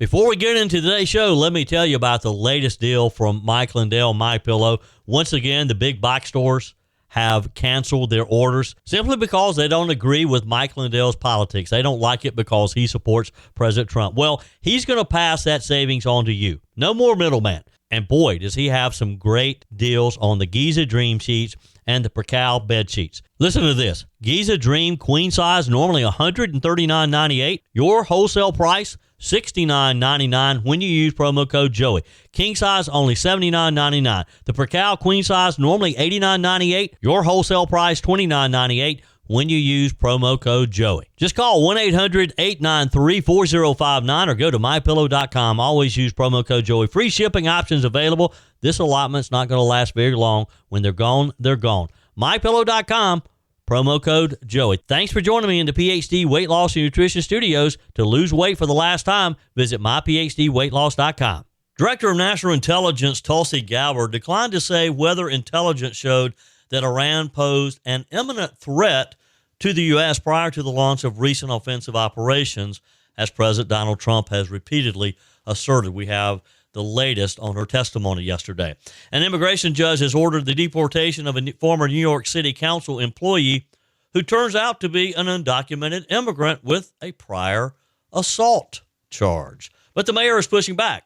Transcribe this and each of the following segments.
Before we get into today's show, let me tell you about the latest deal from Mike Lindell, MyPillow. Once again, the big box stores have canceled their orders simply because they don't agree with Mike Lindell's politics. They don't like it because he supports President Trump. Well, he's going to pass that savings on to you. No more middleman. And boy, does he have some great deals on the Giza Dream sheets and the Percal bed sheets. Listen to this. Giza Dream queen size, normally $139.98. Your wholesale price, $69.99 when you use promo code Joey. King size, only $79.99. The Percal queen size, normally $89.98. Your wholesale price, $29.98 when you use promo code Joey. Just call 1-800-893-4059 or go to mypillow.com. Always use promo code Joey. Free shipping options available. This allotment's not going to last very long. When they're gone, they're gone. mypillow.com. Promo code Joey. Thanks for joining me in the PhD Weight Loss and Nutrition Studios. To lose weight for the last time, visit myphdweightloss.com. Director of National Intelligence Tulsi Gabbard declined to say whether intelligence showed that Iran posed an imminent threat to the U.S. prior to the launch of recent offensive operations, as President Donald Trump has repeatedly asserted. We have the latest on her testimony yesterday. An immigration judge has ordered the deportation of a former New York City Council employee who turns out to be an undocumented immigrant with a prior assault charge. But the mayor is pushing back.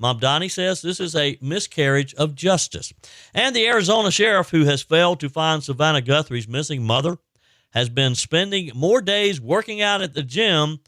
Mamdani says this is a miscarriage of justice. And the Arizona sheriff, who has failed to find Savannah Guthrie's missing mother, has been spending more days working out at the gym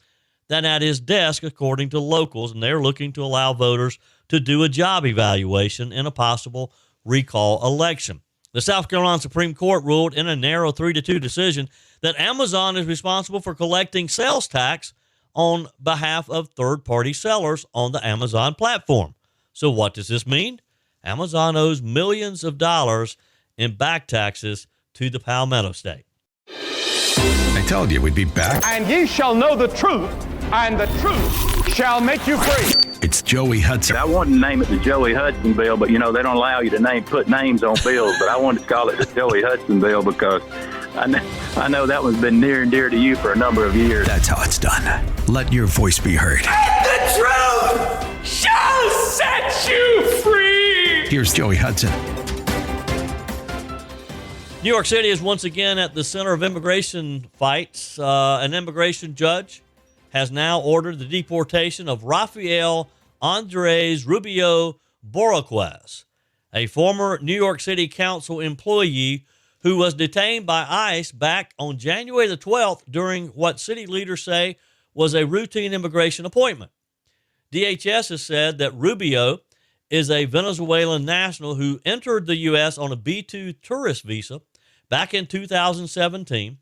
than at his desk, according to locals, and they're looking to allow voters to do a job evaluation in a possible recall election. The South Carolina Supreme Court ruled in a narrow 3-2 decision that Amazon is responsible for collecting sales tax on behalf of third-party sellers on the Amazon platform. So what does this mean? Amazon owes millions of dollars in back taxes to the Palmetto State. I told you we'd be back. And ye shall know the truth, and the truth shall make you free. It's Joey Hudson. I wanted to name it the Joey Hudson bill, but, they don't allow you to put names on bills. But I wanted to call it the Joey Hudson bill because I know that one's been near and dear to you for a number of years. That's how it's done. Let your voice be heard. And the truth shall set you free. Here's Joey Hudson. New York City is once again at the center of immigration fights. An immigration judge has now ordered the deportation of Rafael Andres Rubio Borraquez, a former New York City Council employee who was detained by ICE back on January the 12th during what city leaders say was a routine immigration appointment. DHS has said that Rubio is a Venezuelan national who entered the U.S. on a B-2 tourist visa back in 2017,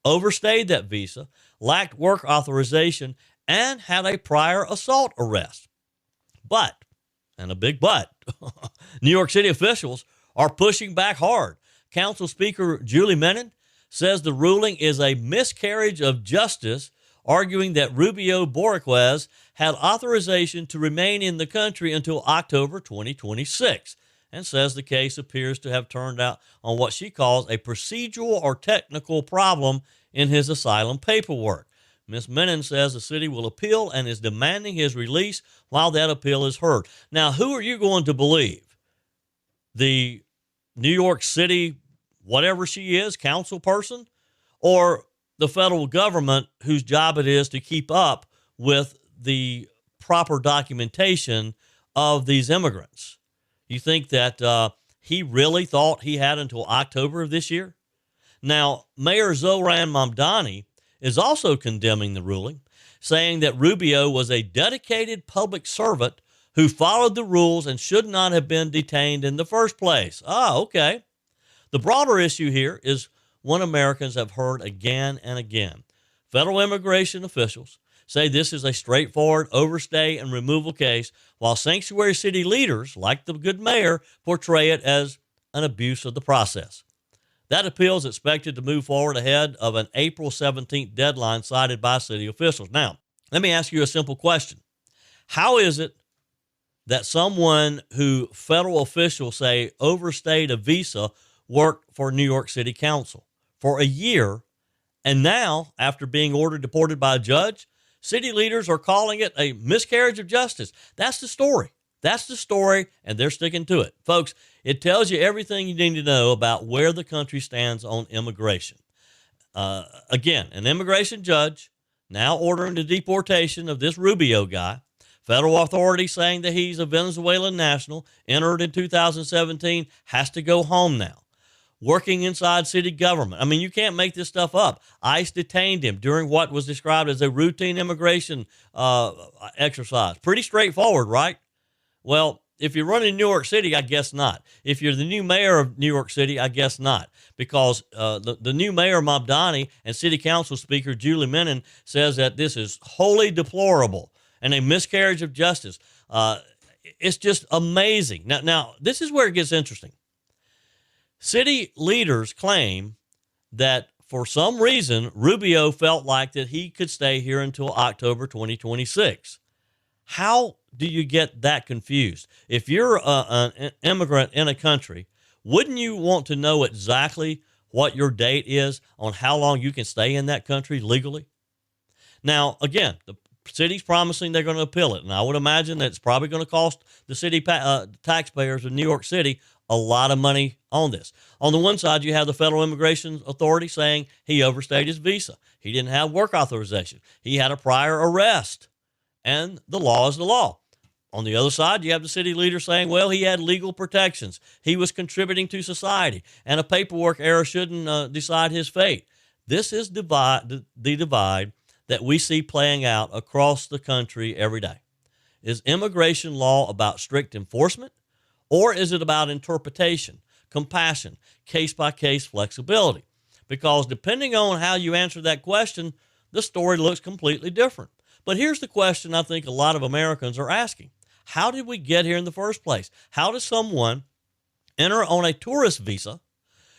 overstayed that visa, lacked work authorization, and had a prior assault arrest. But, and a big but, New York City officials are pushing back hard. Council Speaker Julie Menin says the ruling is a miscarriage of justice, arguing that Rubio Borraquez had authorization to remain in the country until October 2026, and says the case appears to have turned out on what she calls a procedural or technical problem in his asylum paperwork. Ms. Menin says the city will appeal and is demanding his release while that appeal is heard. Now, who are you going to believe? The New York City, whatever she is, council person, or the federal government whose job it is to keep up with the proper documentation of these immigrants? You think that he really thought he had until October of this year? Now, Mayor Zohran Mamdani is also condemning the ruling, saying that Rubio was a dedicated public servant who followed the rules and should not have been detained in the first place. Okay. The broader issue here is one Americans have heard again and again. Federal immigration officials say this is a straightforward overstay and removal case, while sanctuary city leaders, like the good mayor, portray it as an abuse of the process. That appeal is expected to move forward ahead of an April 17th deadline cited by city officials. Now, let me ask you a simple question. How is it that someone who federal officials say overstayed a visa worked for New York City Council for a year, and now, after being ordered deported by a judge, City leaders are calling it a miscarriage of justice. That's the story. That's the story, and they're sticking to it. Folks, it tells you everything you need to know about where the country stands on immigration. Again, an immigration judge now ordering the deportation of this Rubio guy. Federal authorities saying that he's a Venezuelan national, entered in 2017, has to go home now. Working inside city government. I mean, you can't make this stuff up. ICE detained him during what was described as a routine immigration exercise. Pretty straightforward, right? Well, if you're running New York City, I guess not. If you're the new mayor of New York City, I guess not. Because the new mayor, Mamdani, and city council speaker, Julie Menon, says that this is wholly deplorable and a miscarriage of justice. It's just amazing. Now, this is where it gets interesting. City leaders claim that for some reason, Rubio felt like that he could stay here until October 2026. How do you get that confused? If you're an immigrant in a country, wouldn't you want to know exactly what your date is on how long you can stay in that country legally? Now, again, the city's promising they're going to appeal it, and I would imagine that it's probably going to cost the city taxpayers of New York City a lot of money on this. On the one side, you have the Federal Immigration Authority saying he overstayed his visa. He didn't have work authorization. He had a prior arrest, and the law is the law. On the other side, you have the city leader saying, well, he had legal protections. He was contributing to society, and a paperwork error shouldn't decide his fate. This is the divide that we see playing out across the country every day. Is immigration law about strict enforcement, or is it about interpretation, compassion, case-by-case flexibility? Because depending on how you answer that question, the story looks completely different. But here's the question I think a lot of Americans are asking. How did we get here in the first place? How does someone enter on a tourist visa,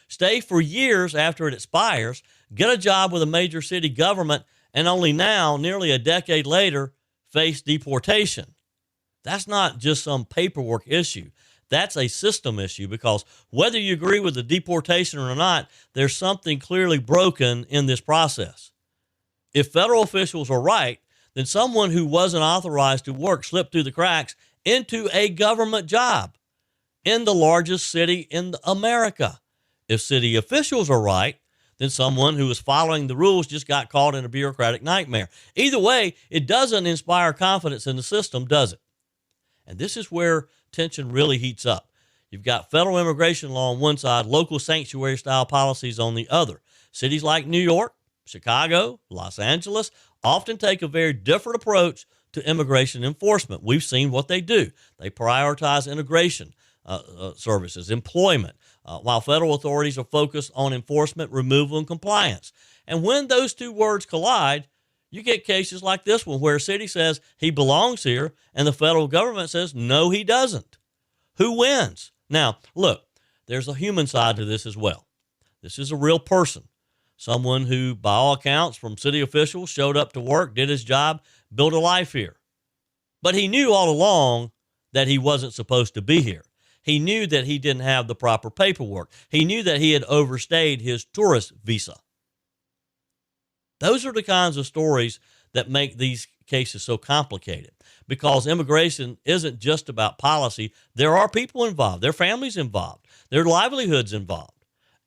stay for years after it expires, get a job with a major city government, and only now, nearly a decade later, face deportation? That's not just some paperwork issue. That's a system issue, because whether you agree with the deportation or not, there's something clearly broken in this process. If federal officials are right, then someone who wasn't authorized to work slipped through the cracks into a government job in the largest city in America. If city officials are right, then someone who was following the rules just got caught in a bureaucratic nightmare. Either way, it doesn't inspire confidence in the system, does it? And this is where tension really heats up. You've got federal immigration law on one side, local sanctuary-style policies on the other. Cities like New York, Chicago, Los Angeles often take a very different approach to immigration enforcement. We've seen what they do. They prioritize integration services, employment, while federal authorities are focused on enforcement, removal, and compliance. And when those two words collide, you get cases like this one where a city says he belongs here and the federal government says, no, he doesn't. Who wins? Now, look, there's a human side to this as well. This is a real person, someone who, by all accounts, from city officials, showed up to work, did his job, built a life here. But he knew all along that he wasn't supposed to be here. He knew that he didn't have the proper paperwork. He knew that he had overstayed his tourist visa. Those are the kinds of stories that make these cases so complicated, because immigration isn't just about policy. There are people involved, their families involved, their livelihoods involved.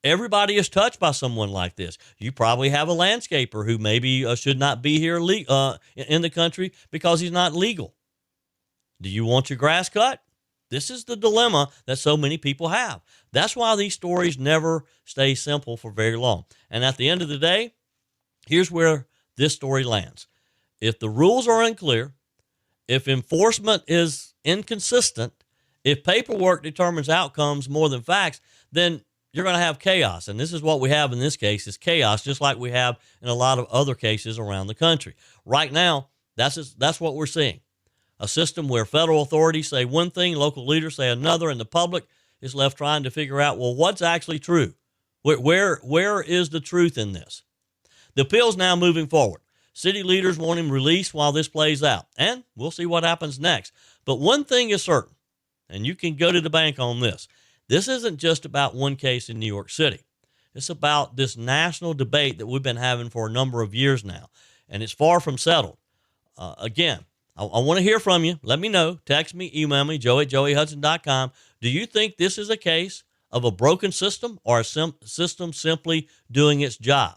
Everybody is touched by someone like this. You probably have a landscaper who maybe should not be here in the country because he's not legal. Do you want your grass cut? This is the dilemma that so many people have. That's why these stories never stay simple for very long. And at the end of the day, here's where this story lands. If the rules are unclear, if enforcement is inconsistent, if paperwork determines outcomes more than facts, then you're going to have chaos. And this is what we have in this case, is chaos, just like we have in a lot of other cases around the country. Right now, that's what we're seeing. A system where federal authorities say one thing, local leaders say another, and the public is left trying to figure out, well, what's actually true? Where is the truth in this? The appeal's now moving forward. City leaders want him released while this plays out, and we'll see what happens next. But one thing is certain, and you can go to the bank on this. This isn't just about one case in New York City. It's about this national debate that we've been having for a number of years now, and it's far from settled. again, I want to hear from you. Let me know. Text me, email me, joe@joeyhudson.com. Do you think this is a case of a broken system or a system simply doing its job?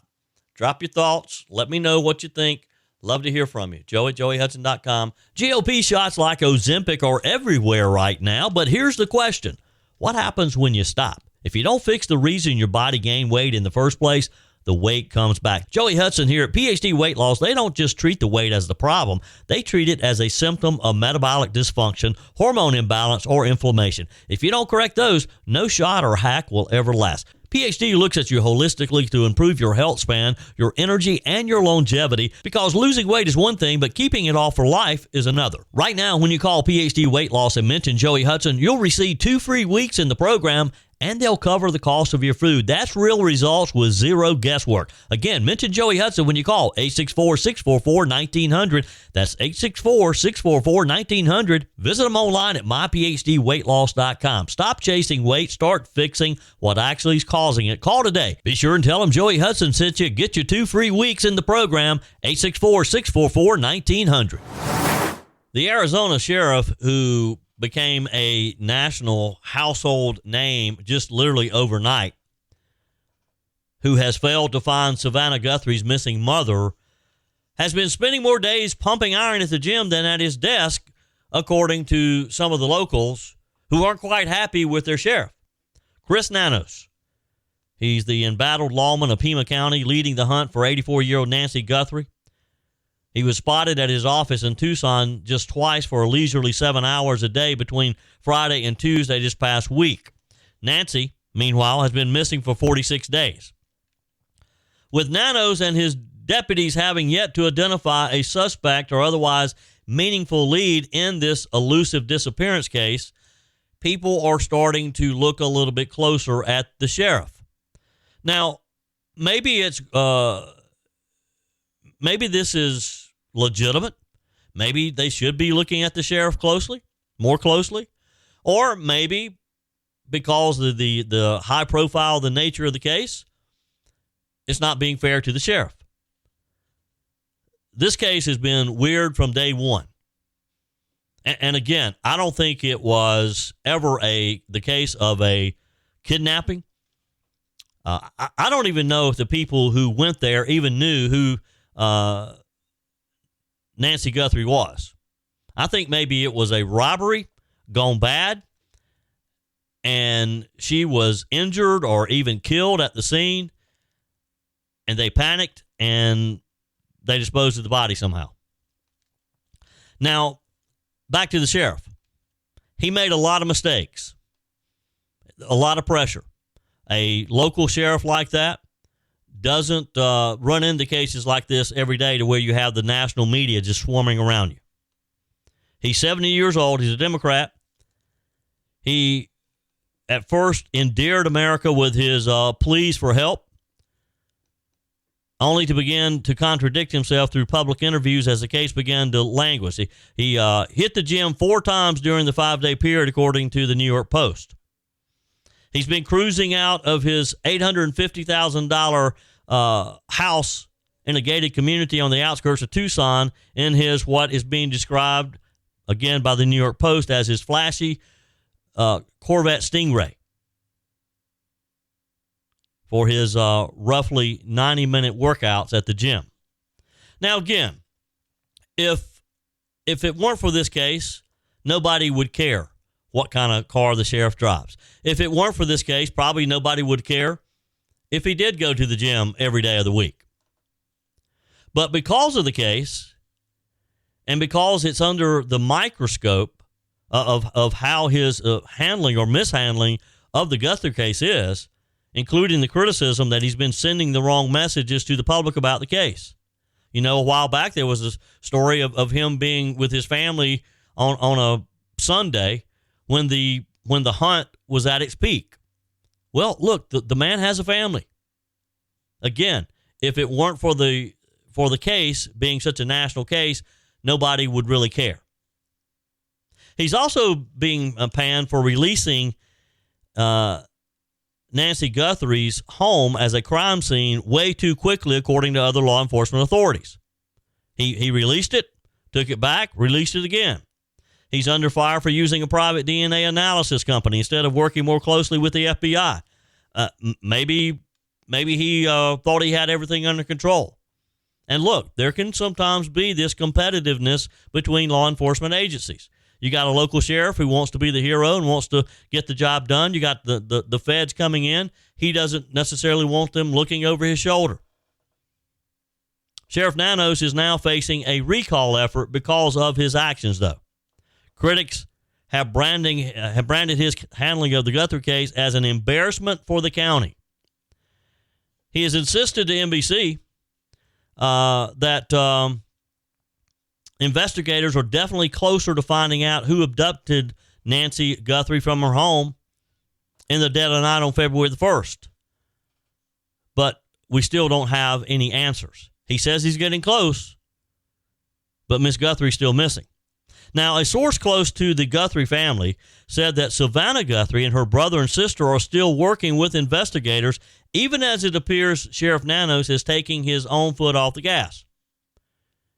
Drop your thoughts. Let me know what you think. Love to hear from you. joe@joeyhudson.com. GOP shots like Ozempic are everywhere right now, but here's the question. What happens when you stop? If you don't fix the reason your body gained weight in the first place, the weight comes back. Joey Hudson here at PhD Weight Loss. They don't just treat the weight as the problem. They treat it as a symptom of metabolic dysfunction, hormone imbalance, or inflammation. If you don't correct those, no shot or hack will ever last. PhD looks at you holistically to improve your health span, your energy, and your longevity, because losing weight is one thing, but keeping it off for life is another. Right now, when you call PhD Weight Loss and mention Joey Hudson, you'll receive 2 free weeks in the program, and they'll cover the cost of your food. That's real results with zero guesswork. Again, mention Joey Hudson when you call 864-644-1900. That's 864-644-1900. Visit them online at myphdweightloss.com. Stop chasing weight. Start fixing what actually is causing it. Call today. Be sure and tell them Joey Hudson sent you. Get you 2 free weeks in the program. 864-644-1900. The Arizona sheriff who became a national household name just literally overnight, who has failed to find Savannah Guthrie's missing mother, has been spending more days pumping iron at the gym than at his desk, according to some of the locals who aren't quite happy with their sheriff. Chris Nanos. He's the embattled lawman of Pima County, leading the hunt for 84-year-old Nancy Guthrie. He was spotted at his office in Tucson just twice for a leisurely 7 hours a day between Friday and Tuesday this past week. Nancy, meanwhile, has been missing for 46 days. With Nanos and his deputies having yet to identify a suspect or otherwise meaningful lead in this elusive disappearance case, people are starting to look a little bit closer at the sheriff. Now, maybe this is legitimate. Maybe they should be looking at the sheriff more closely. Or maybe because of the high profile, the nature of the case, it's not being fair to the sheriff. This case has been weird from day one. And again, I don't think it was ever the case of a kidnapping. I don't even know if the people who went there even knew who Nancy Guthrie was. I think maybe it was a robbery gone bad, and she was injured or even killed at the scene, and they panicked and they disposed of the body somehow. Now, back to the sheriff. He made a lot of mistakes, a lot of pressure. A local sheriff like that doesn't run into cases like this every day to where you have the national media just swarming around you. He's 70 years old. He's a Democrat. He, at first, endeared America with his pleas for help, only to begin to contradict himself through public interviews as the case began to languish. He hit the gym 4 times during the 5-day period, according to the New York Post. He's been cruising out of his $850,000 house in a gated community on the outskirts of Tucson in his what is being described, again, by the New York Post as his flashy Corvette Stingray for his roughly 90-minute workouts at the gym. Now, again, if it weren't for this case, nobody would care what kind of car the sheriff drives. If it weren't for this case, probably nobody would care if he did go to the gym every day of the week. But because of the case, and because it's under the microscope of how his handling or mishandling of the Guthrie case is, including the criticism that he's been sending the wrong messages to the public about the case. You know, a while back there was a story of him being with his family on a Sunday when the hunt was at its peak. Well, look, the man has a family. Again, if it weren't for the case being such a national case, nobody would really care. He's also being panned for releasing Nancy Guthrie's home as a crime scene way too quickly, according to other law enforcement authorities. He released it, took it back, released it again. He's under fire for using a private DNA analysis company instead of working more closely with the FBI. Maybe he thought he had everything under control. And look, there can sometimes be this competitiveness between law enforcement agencies. You got a local sheriff who wants to be the hero and wants to get the job done. You got the feds coming in. He doesn't necessarily want them looking over his shoulder. Sheriff Nanos is now facing a recall effort because of his actions, though. Critics have branded his handling of the Guthrie case as an embarrassment for the county. He has insisted to NBC that investigators are definitely closer to finding out who abducted Nancy Guthrie from her home in the dead of night on February the 1st. But we still don't have any answers. He says he's getting close, but Miss Guthrie's still missing. Now, a source close to the Guthrie family said that Savannah Guthrie and her brother and sister are still working with investigators, even as it appears Sheriff Nanos is taking his own foot off the gas.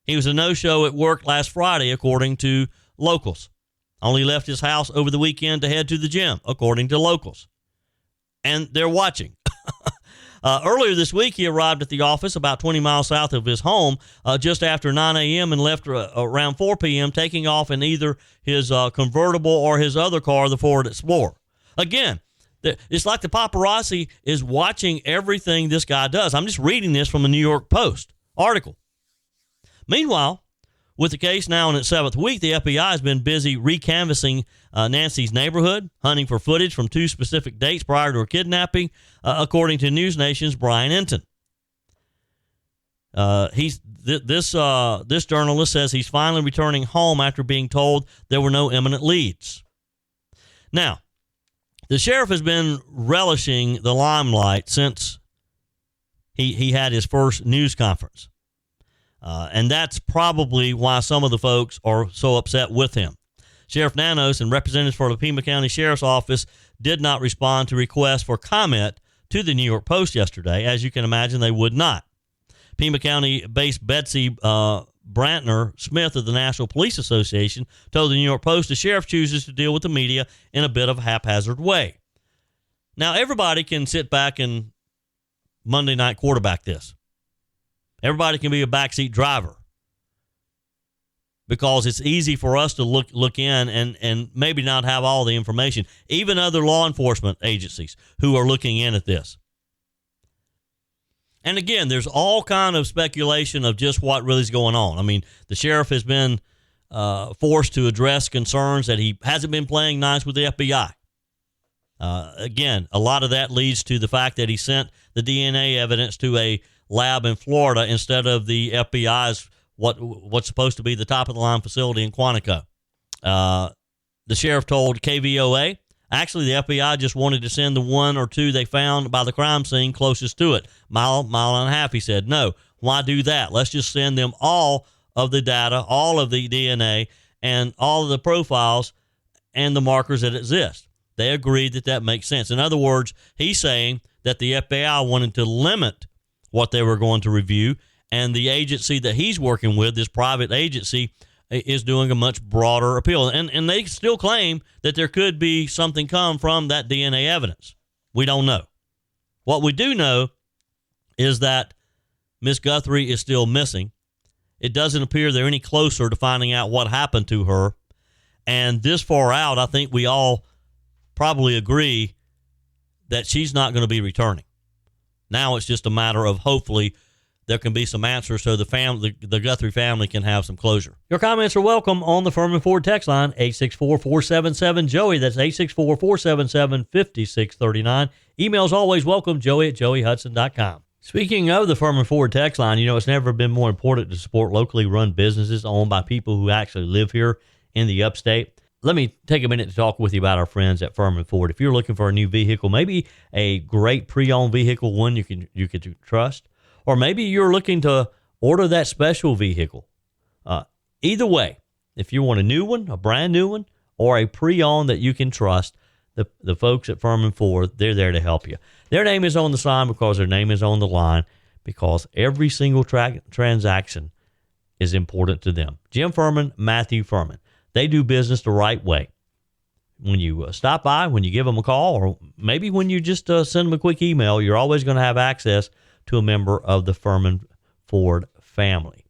He was a no-show at work last Friday, according to locals. Only left his house over the weekend to head to the gym, according to locals. And they're watching. Earlier this week, he arrived at the office about 20 miles south of his home just after 9 a.m. and left around 4 p.m., taking off in either his convertible or his other car, the Ford Explorer. Again, it's like the paparazzi is watching everything this guy does. I'm just reading this from a New York Post article. Meanwhile, with the case now in its 7th week, the FBI has been busy recanvassing Nancy's neighborhood, hunting for footage from 2 specific dates prior to her kidnapping, according to News Nation's Brian Enton. This journalist says he's finally returning home after being told there were no imminent leads. Now, the sheriff has been relishing the limelight since he had his first news conference. And that's probably why some of the folks are so upset with him. Sheriff Nanos and representatives for the Pima County Sheriff's Office did not respond to requests for comment to the New York Post yesterday. As you can imagine, they would not. Pima County-based Betsy Brantner Smith of the National Police Association told the New York Post the sheriff chooses to deal with the media in a bit of a haphazard way. Now, everybody can sit back and Monday night quarterback this. Everybody can be a backseat driver because it's easy for us to look in and maybe not have all the information. Even other law enforcement agencies who are looking in at this. And again, there's all kind of speculation of just what really is going on. I mean, the sheriff has been forced to address concerns that he hasn't been playing nice with the FBI. Again, a lot of that leads to the fact that he sent the DNA evidence to a lab in Florida instead of the FBI's what's supposed to be the top of the line facility in Quantico. The sheriff told KVOA, actually the FBI just wanted to send the 1 or 2 they found by the crime scene closest to it. Mile and a half, he said. No, why do that? Let's just send them all of the data, all of the DNA, and all of the profiles and the markers that exist. They agreed that makes sense. In other words, he's saying that the FBI wanted to limit what they were going to review, and the agency that he's working with, this private agency, is doing a much broader appeal. And they still claim that there could be something come from that DNA evidence. We don't know. What we do know is that Miss Guthrie is still missing. It doesn't appear they're any closer to finding out what happened to her. And this far out, I think we all probably agree that she's not going to be returning. Now it's just a matter of hopefully there can be some answers so the Guthrie family can have some closure. Your comments are welcome on the Furman Ford text line, 864-477-JOEY. That's 864-477-5639. Emails always welcome, joey@joeyhudson.com. Speaking of the Furman Ford text line, it's never been more important to support locally run businesses owned by people who actually live here in the upstate. Let me take a minute to talk with you about our friends at Furman Ford. If you're looking for a new vehicle, maybe a great pre-owned vehicle, one you can trust, or maybe you're looking to order that special vehicle. Either way, if you want a new one, a brand new one, or a pre-owned that you can trust, the folks at Furman Ford, they're there to help you. Their name is on the sign because their name is on the line, because every single transaction is important to them. Jim Furman, Matthew Furman. They do business the right way. When you stop by, when you give them a call, or maybe when you just send them a quick email, you're always going to have access to a member of the Furman Ford family.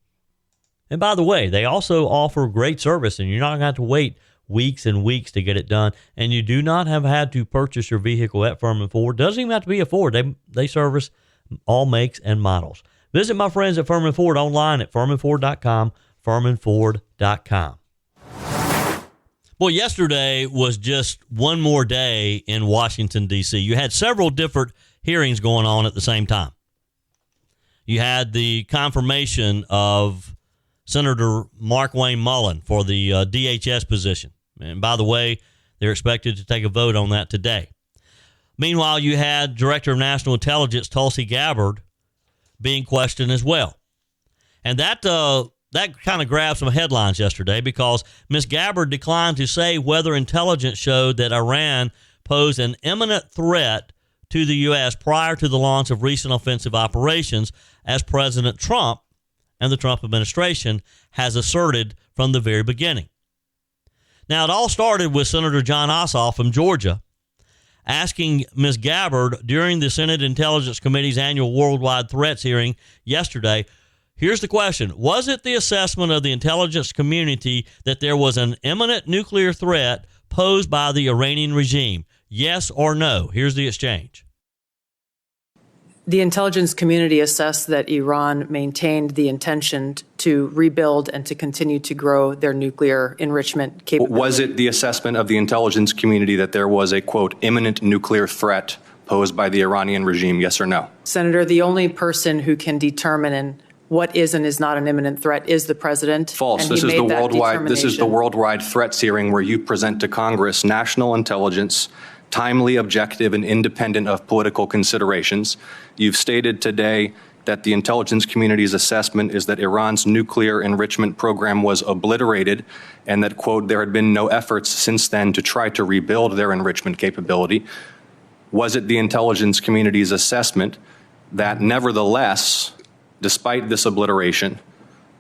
And by the way, they also offer great service, and you're not going to have to wait weeks and weeks to get it done. And you do not have had to purchase your vehicle at Furman Ford. Doesn't even have to be a Ford. They service all makes and models. Visit my friends at Furman Ford online at furmanford.com, furmanford.com. Well, yesterday was just one more day in Washington, D.C. You had several different hearings going on at the same time. You had the confirmation of Senator Mark Wayne Mullen for the DHS position. And by the way, they're expected to take a vote on that today. Meanwhile, you had Director of National Intelligence Tulsi Gabbard being questioned as well. And that kind of grabbed some headlines yesterday because Ms. Gabbard declined to say whether intelligence showed that Iran posed an imminent threat to the U.S. prior to the launch of recent offensive operations, as President Trump and the Trump administration has asserted from the very beginning. Now, it all started with Senator John Ossoff from Georgia asking Ms. Gabbard during the Senate Intelligence Committee's annual Worldwide Threats hearing yesterday. Here's the question. Was it the assessment of the intelligence community that there was an imminent nuclear threat posed by the Iranian regime? Yes or no? Here's the exchange. The intelligence community assessed that Iran maintained the intention to rebuild and to continue to grow their nuclear enrichment capability. Was it the assessment of the intelligence community that there was a, quote, imminent nuclear threat posed by the Iranian regime? Yes or no? Senator, the only person who can determine what is and is not an imminent threat is the president. False. This is the worldwide threats hearing where you present to Congress national intelligence, timely, objective, and independent of political considerations. You've stated today that the intelligence community's assessment is that Iran's nuclear enrichment program was obliterated and that, quote, there had been no efforts since then to try to rebuild their enrichment capability. Was it the intelligence community's assessment that nevertheless, despite this obliteration,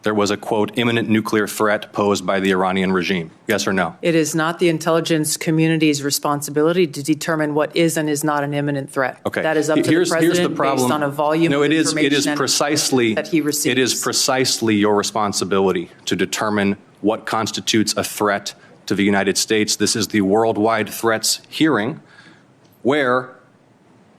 there was a, quote, imminent nuclear threat posed by the Iranian regime? Yes or no? It is not the intelligence community's responsibility to determine what is and is not an imminent threat. Okay. That is up to the president based on a volume of information it is precisely that he receives. It is precisely your responsibility to determine what constitutes a threat to the United States. This is the worldwide threats hearing where,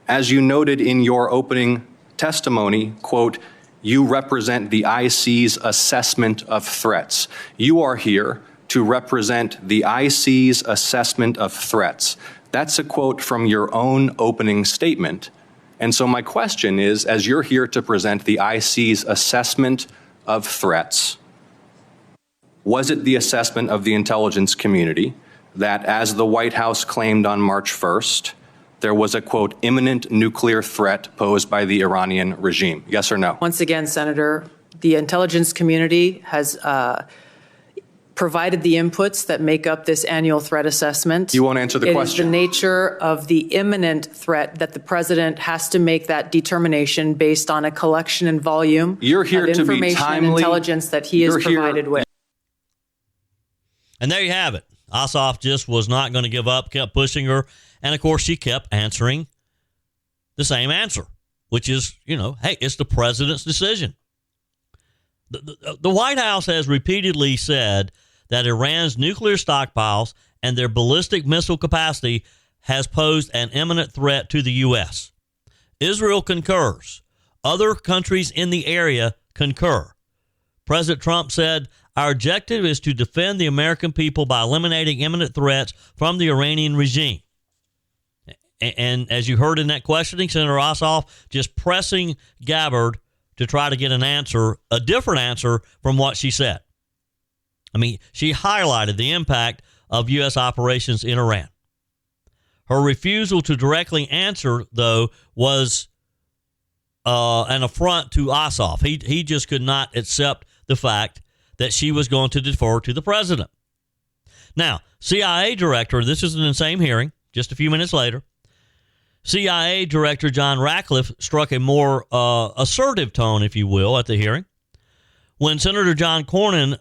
as you noted in your opening testimony, quote, you represent the IC's assessment of threats. You are here to represent the IC's assessment of threats. That's a quote from your own opening statement. And so my question is, as you're here to present the IC's assessment of threats, was it the assessment of the intelligence community that, as the White House claimed on March 1st, there was a, quote, imminent nuclear threat posed by the Iranian regime? Yes or no? Once again, Senator, the intelligence community has provided the inputs that make up this annual threat assessment. You won't answer the question. It is the nature of the imminent threat that the president has to make that determination based on a collection and volume of information and intelligence that he is provided with. And there you have it. Ossoff just was not going to give up, kept pushing her. And, of course, she kept answering the same answer, which is, hey, it's the president's decision. The White House has repeatedly said that Iran's nuclear stockpiles and their ballistic missile capacity has posed an imminent threat to the U.S. Israel concurs. Other countries in the area concur. President Trump said, our objective is to defend the American people by eliminating imminent threats from the Iranian regime. And as you heard in that questioning, Senator Ossoff just pressing Gabbard to try to get an answer, a different answer from what she said. I mean, she highlighted the impact of U.S. operations in Iran. Her refusal to directly answer, though, was an affront to Ossoff. He just could not accept the fact that she was going to defer to the president. Now, CIA director, this is in the same hearing, just a few minutes later, CIA Director John Ratcliffe struck a more assertive tone, if you will, at the hearing when Senator John Cornyn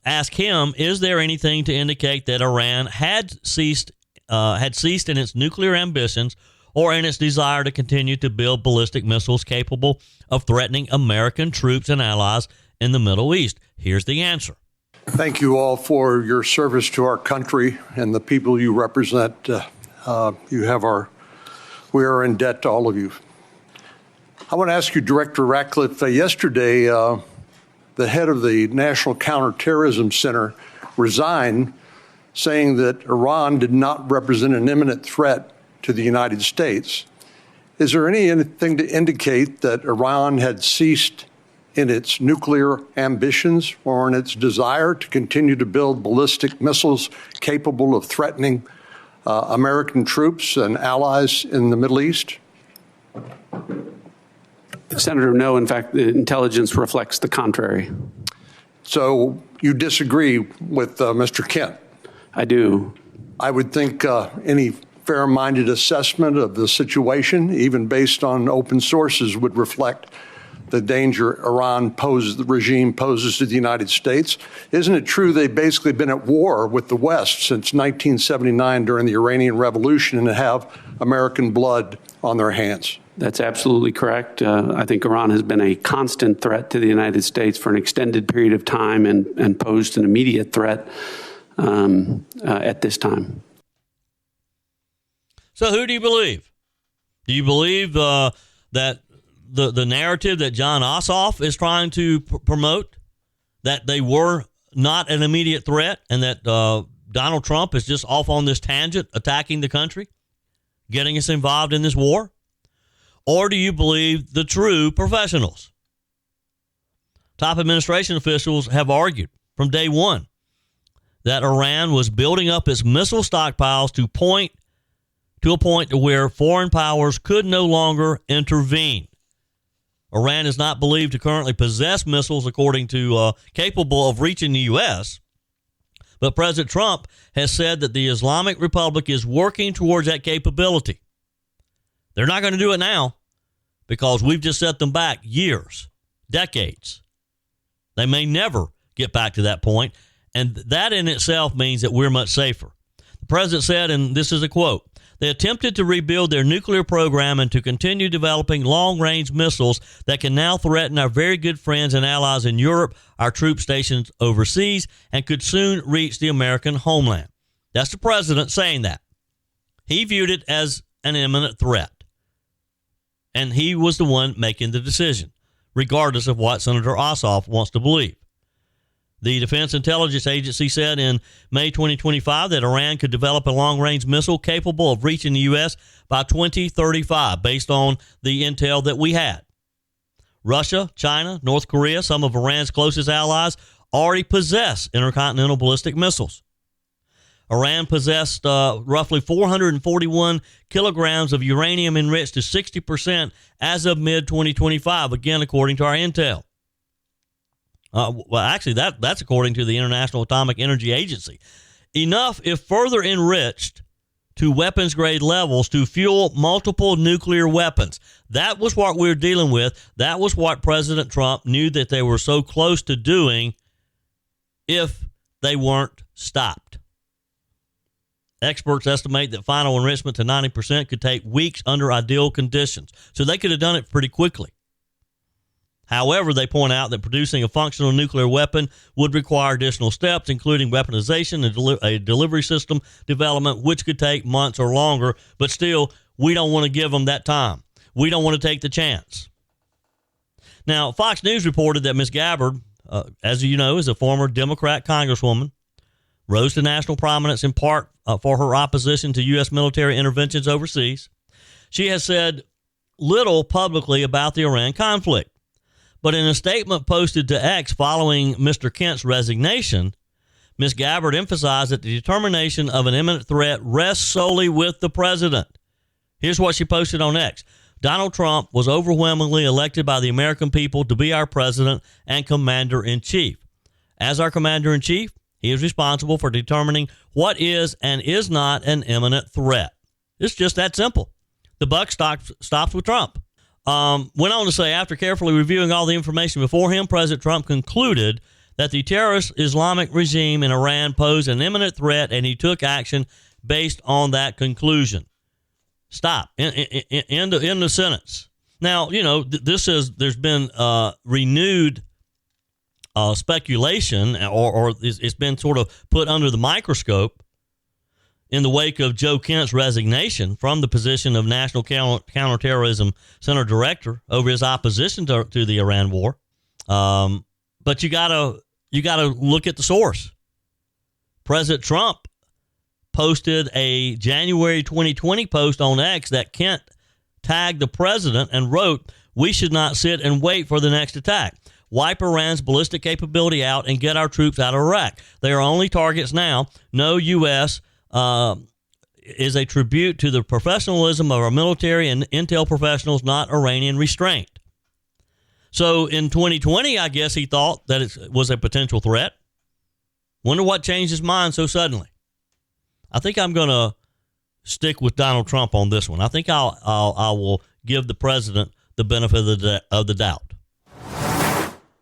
asked him, is there anything to indicate that Iran had ceased in its nuclear ambitions or in its desire to continue to build ballistic missiles capable of threatening American troops and allies in the Middle East? Here's the answer. Thank you all for your service to our country and the people you represent. We are in debt to all of you. I want to ask you, Director Ratcliffe, yesterday, the head of the National Counterterrorism Center resigned, saying that Iran did not represent an imminent threat to the United States. Is there anything to indicate that Iran had ceased in its nuclear ambitions or in its desire to continue to build ballistic missiles capable of threatening American troops and allies in the Middle East? Senator, no. In fact, the intelligence reflects the contrary. So you disagree with Mr. Kent? I do. I would think any fair-minded assessment of the situation, even based on open sources, would reflect the danger the regime poses to the United States. Isn't it true they've basically been at war with the West since 1979 during the Iranian Revolution and have American blood on their hands? That's absolutely correct. I think Iran has been a constant threat to the United States for an extended period of time and posed an immediate threat at this time. So who do you believe? Do you believe that the narrative that John Ossoff is trying to promote, that they were not an immediate threat and that Donald Trump is just off on this tangent, attacking the country, getting us involved in this war? Or do you believe the true professionals? Top administration officials have argued from day one that Iran was building up its missile stockpiles to a point to where foreign powers could no longer intervene. Iran is not believed to currently possess missiles capable of reaching the U.S., but President Trump has said that the Islamic Republic is working towards that capability. They're not going to do it now because we've just set them back years, decades. They may never get back to that point, and that in itself means that we're much safer. The president said, and this is a quote, "They attempted to rebuild their nuclear program and to continue developing long-range missiles that can now threaten our very good friends and allies in Europe, our troops stationed overseas, and could soon reach the American homeland." That's the president saying that. He viewed it as an imminent threat. And he was the one making the decision, regardless of what Senator Ossoff wants to believe. The Defense Intelligence Agency said in May 2025 that Iran could develop a long-range missile capable of reaching the U.S. by 2035, based on the intel that we had. Russia, China, North Korea, some of Iran's closest allies, already possess intercontinental ballistic missiles. Iran possessed roughly 441 kilograms of uranium enriched to 60% as of mid-2025, again, according to our intel. Well, actually, that's according to the International Atomic Energy Agency. Enough, if further enriched to weapons-grade levels, to fuel multiple nuclear weapons. That was what we're dealing with. That was what President Trump knew that they were so close to doing if they weren't stopped. Experts estimate that final enrichment to 90% could take weeks under ideal conditions. So they could have done it pretty quickly. However, they point out that producing a functional nuclear weapon would require additional steps, including weaponization and a delivery system development, which could take months or longer. But still, we don't want to give them that time. We don't want to take the chance. Now, Fox News reported that Ms. Gabbard, as you know, is a former Democrat congresswoman, rose to national prominence in part for her opposition to U.S. military interventions overseas. She has said little publicly about the Iran conflict. But in a statement posted to X following Mr. Kent's resignation, Ms. Gabbard emphasized that the determination of an imminent threat rests solely with the president. Here's what she posted on X. Donald Trump was overwhelmingly elected by the American people to be our president and commander-in-chief. As our commander-in-chief, he is responsible for determining what is and is not an imminent threat. It's just that simple. The buck stops with Trump. Went on to say, after carefully reviewing all the information before him, President Trump concluded that the terrorist Islamic regime in Iran posed an imminent threat, and he took action based on that conclusion. Stop. In the sentence. Now, there's been renewed speculation, or it's been sort of put under the microscope in the wake of Joe Kent's resignation from the position of National Counterterrorism Center Director over his opposition to the Iran war. But you gotta look at the source. President Trump posted a January 2020 post on X that Kent tagged the president and wrote, "We should not sit and wait for the next attack. Wipe Iran's ballistic capability out and get our troops out of Iraq. They are only targets now. No U.S. Is a tribute to the professionalism of our military and intel professionals, not Iranian restraint." So in 2020, I guess he thought that it was a potential threat. Wonder what changed his mind so suddenly. I think I'm going to stick with Donald Trump on this one. I think I will give the president the benefit of the doubt.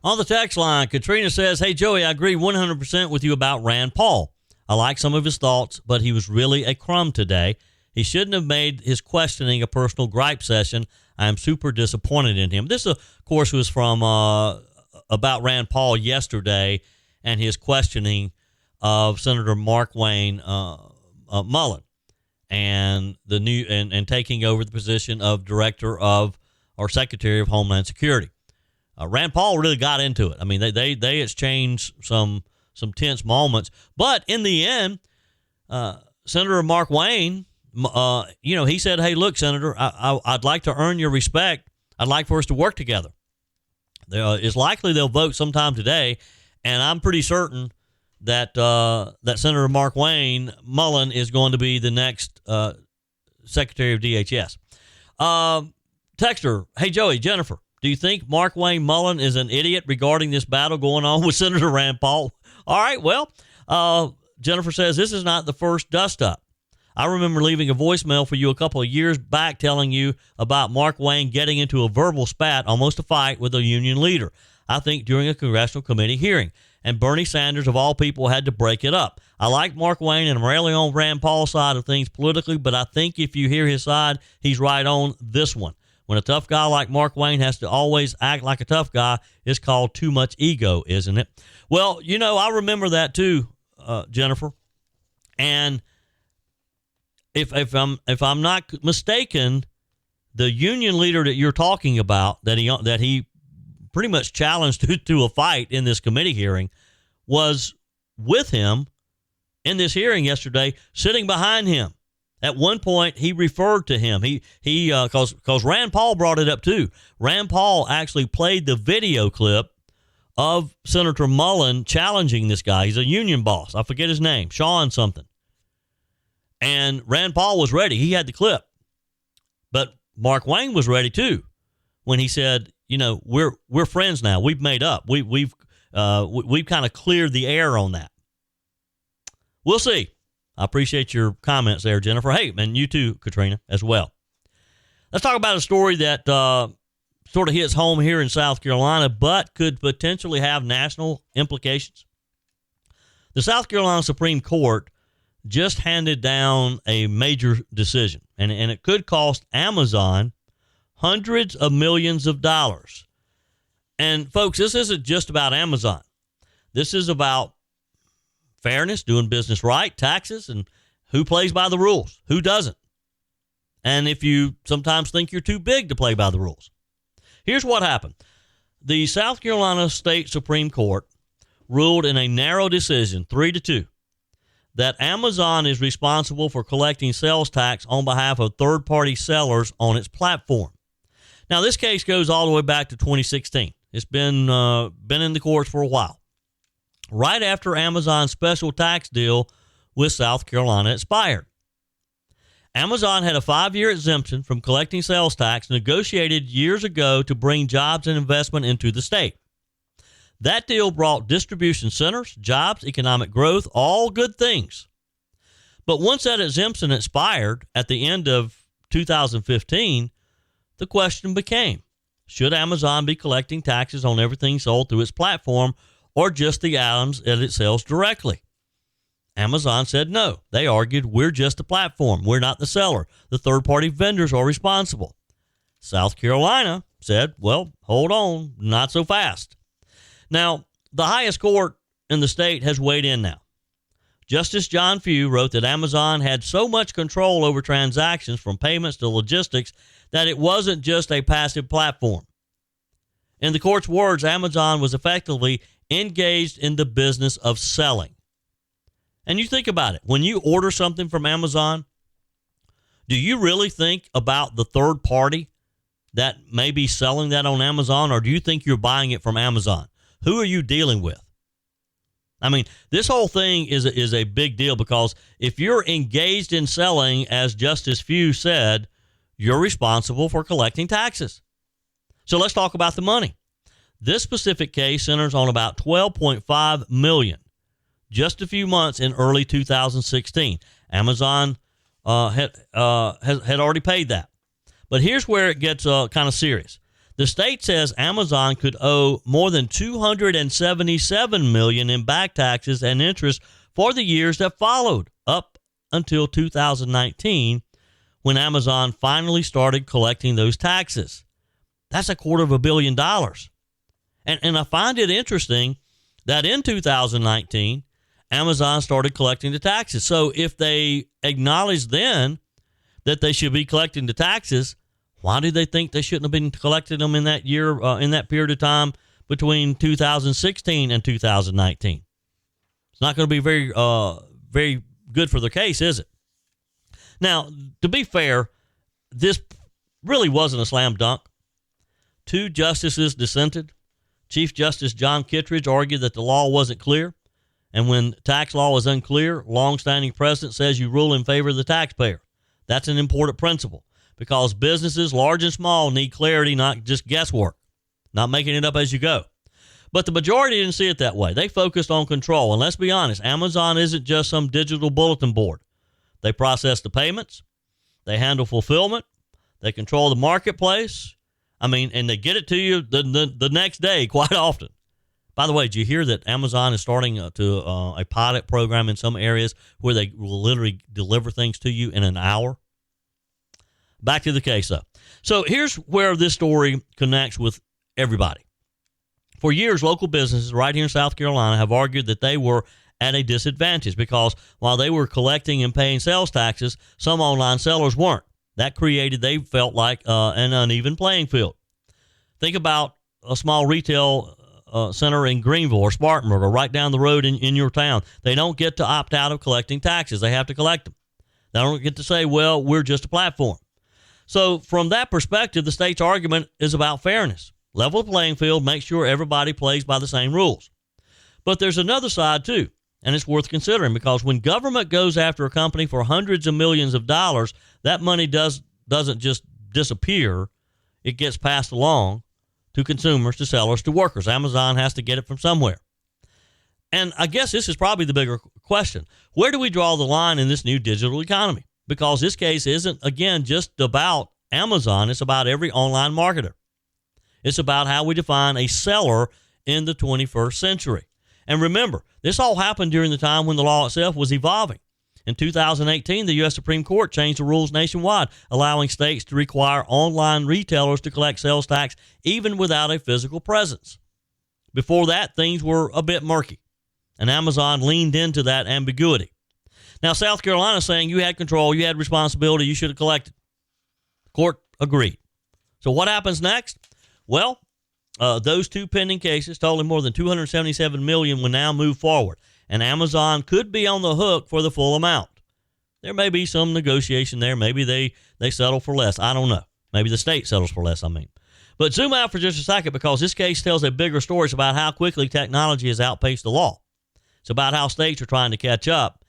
On the text line, Katrina says, "Hey, Joey, I agree 100% with you about Rand Paul. I like some of his thoughts, but he was really a crumb today. He shouldn't have made his questioning a personal gripe session. I am super disappointed in him." This, of course, was from about Rand Paul yesterday and his questioning of Senator Mark Wayne Mullen and the new and taking over the position of Director of or Secretary of Homeland Security. Rand Paul really got into it. I mean, they exchanged some tense moments, but in the end, Senator Mark Wayne, he said, "Hey, look, Senator, I'd like to earn your respect. I'd like for us to work together. It's likely they'll vote sometime today, and I'm pretty certain that that Senator Mark Wayne Mullen is going to be the next Secretary of DHS." Texter, "Hey, Joey, Jennifer, do you think Mark Wayne Mullen is an idiot regarding this battle going on with Senator Rand Paul?" All right, well, Jennifer says, "This is not the first dust-up. I remember leaving a voicemail for you a couple of years back telling you about Mark Wayne getting into a verbal spat, almost a fight, with a union leader, I think during a congressional committee hearing. And Bernie Sanders, of all people, had to break it up. I like Mark Wayne, and I'm rarely on Rand Paul's side of things politically, but I think if you hear his side, he's right on this one. When a tough guy like Mark Wayne has to always act like a tough guy, it's called too much ego, isn't it?" Well, I remember that too, Jennifer. And if I'm not mistaken, the union leader that you're talking about, that he pretty much challenged to a fight in this committee hearing, was with him in this hearing yesterday, sitting behind him. At one point, he referred to him. Because Rand Paul brought it up too. Rand Paul actually played the video clip of Senator Mullen challenging this guy. He's a union boss. I forget his name, Sean something. And Rand Paul was ready. He had the clip. But Mark Wayne was ready too when he said, we're friends now. We've made up. We've kind of cleared the air on that. We'll see. I appreciate your comments there, Jennifer. Hey, and you too, Katrina, as well. Let's talk about a story that sort of hits home here in South Carolina, but could potentially have national implications. The South Carolina Supreme Court just handed down a major decision, and it could cost Amazon hundreds of millions of dollars. And, folks, this isn't just about Amazon. This is about fairness, doing business right, taxes, and who plays by the rules, who doesn't. And if you sometimes think you're too big to play by the rules. Here's what happened. The South Carolina State Supreme Court ruled in a narrow decision, 3-2, that Amazon is responsible for collecting sales tax on behalf of third-party sellers on its platform. Now, this case goes all the way back to 2016. It's been in the courts for a while. Right after Amazon's special tax deal with South Carolina expired. Amazon had a 5-year exemption from collecting sales tax negotiated years ago to bring jobs and investment into the state. That deal brought distribution centers, jobs, economic growth, all good things. But once that exemption expired at the end of 2015, the question became, should Amazon be collecting taxes on everything sold through its platform or just the items that it sells directly? Amazon said no. They argued, we're just a platform. We're not the seller. The third-party vendors are responsible. South Carolina said, well, hold on, not so fast. Now, the highest court in the state has weighed in now. Justice John Few wrote that Amazon had so much control over transactions from payments to logistics that it wasn't just a passive platform. In the court's words, Amazon was effectively engaged in the business of selling. And you think about it. When you order something from Amazon, do you really think about the third party that may be selling that on Amazon, or do you think you're buying it from Amazon? Who are you dealing with? I mean, this whole thing is a big deal, because if you're engaged in selling, as Justice Few said, you're responsible for collecting taxes. So let's talk about the money. This specific case centers on about $12.5 million. Just a few months in early 2016. Amazon had already paid that. But here's where it gets kind of serious. The state says Amazon could owe more than $277 million in back taxes and interest for the years that followed, up until 2019, when Amazon finally started collecting those taxes. That's $250 million. And I find it interesting that in 2019, Amazon started collecting the taxes. So if they acknowledged then that they should be collecting the taxes, why do they think they shouldn't have been collecting them in that year, in that period of time between 2016 and 2019? It's not going to be very good for their case, is it? Now, to be fair, this really wasn't a slam dunk. 2 justices dissented. Chief Justice John Kittredge argued that the law wasn't clear. And when tax law is unclear, longstanding precedent says you rule in favor of the taxpayer. That's an important principle, because businesses, large and small, need clarity, not just guesswork, not making it up as you go. But the majority didn't see it that way. They focused on control. And let's be honest, Amazon isn't just some digital bulletin board. They process the payments. They handle fulfillment. They control the marketplace. I mean, and they get it to you the next day quite often. By the way, did you hear that Amazon is starting a pilot program in some areas where they will literally deliver things to you in an hour? Back to the case, though. So here's where this story connects with everybody. For years, local businesses right here in South Carolina have argued that they were at a disadvantage because while they were collecting and paying sales taxes, some online sellers weren't. That created, they felt like, an uneven playing field. Think about a small retail center in Greenville or Spartanburg or right down the road in your town. They don't get to opt out of collecting taxes. They have to collect them. They don't get to say, well, we're just a platform. So from that perspective, the state's argument is about fairness. Level the playing field, make sure everybody plays by the same rules. But there's another side too, and it's worth considering, because when government goes after a company for hundreds of millions of dollars, that money doesn't just disappear. It gets passed along to consumers, to sellers, to workers. Amazon has to get it from somewhere. And I guess this is probably the bigger question. Where do we draw the line in this new digital economy? Because this case isn't, again, just about Amazon. It's about every online marketer. It's about how we define a seller in the 21st century. And remember, this all happened during the time when the law itself was evolving. In 2018, the U.S. Supreme Court changed the rules nationwide, allowing states to require online retailers to collect sales tax even without a physical presence. Before that, things were a bit murky, and Amazon leaned into that ambiguity. Now, South Carolina is saying you had control, you had responsibility, you should have collected. The court agreed. So what happens next? Well, those 2 pending cases totaling more than $277 million will now move forward, and Amazon could be on the hook for the full amount. There may be some negotiation there. Maybe they settle for less. I don't know. Maybe the state settles for less, But zoom out for just a second, because this case tells a bigger story. It's about how quickly technology has outpaced the law. It's about how states are trying to catch up.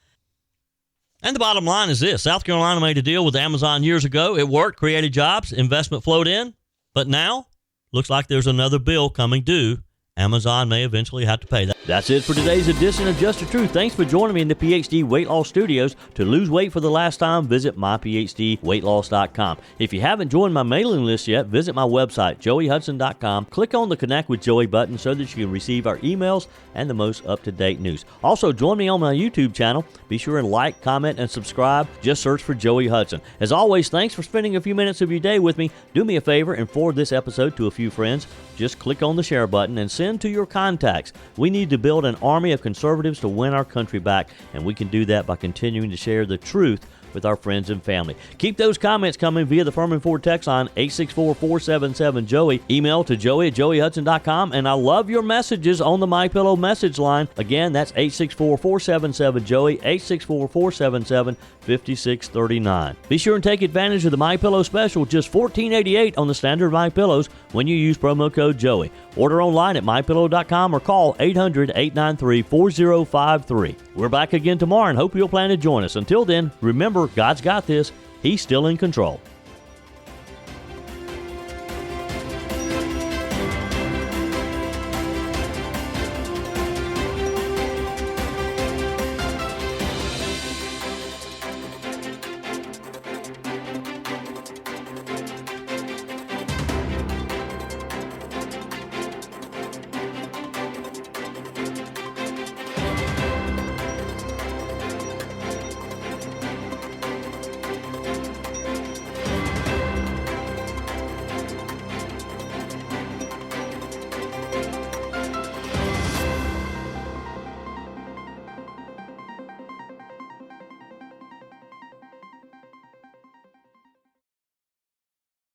And the bottom line is this. South Carolina made a deal with Amazon years ago. It worked, created jobs, investment flowed in. But now, looks like there's another bill coming due. Amazon may eventually have to pay that. That's it for today's edition of Just the Truth. Thanks for joining me in the PhD Weight Loss Studios. To lose weight for the last time, visit myphdweightloss.com. If you haven't joined my mailing list yet, visit my website, joeyhudson.com. Click on the Connect with Joey button so that you can receive our emails and the most up-to-date news. Also, join me on my YouTube channel. Be sure and like, comment, and subscribe. Just search for Joey Hudson. As always, thanks for spending a few minutes of your day with me. Do me a favor and forward this episode to a few friends. Just click on the share button and send to your contacts. We need to build an army of conservatives to win our country back, and we can do that by continuing to share the truth with our friends and family. Keep those comments coming via the Furman Ford text line 864-477-JOEY. Email to joey@joeyhudson.com, and I love your messages on the MyPillow message line. Again, that's 864-477-JOEY, 864-477-5639. Be sure and take advantage of the MyPillow special, just $14.88 on the standard MyPillows when you use promo code Joey. Order online at mypillow.com or call 800-893-4053. We're back again tomorrow and hope you'll plan to join us. Until then, remember, God's got this. He's still in control.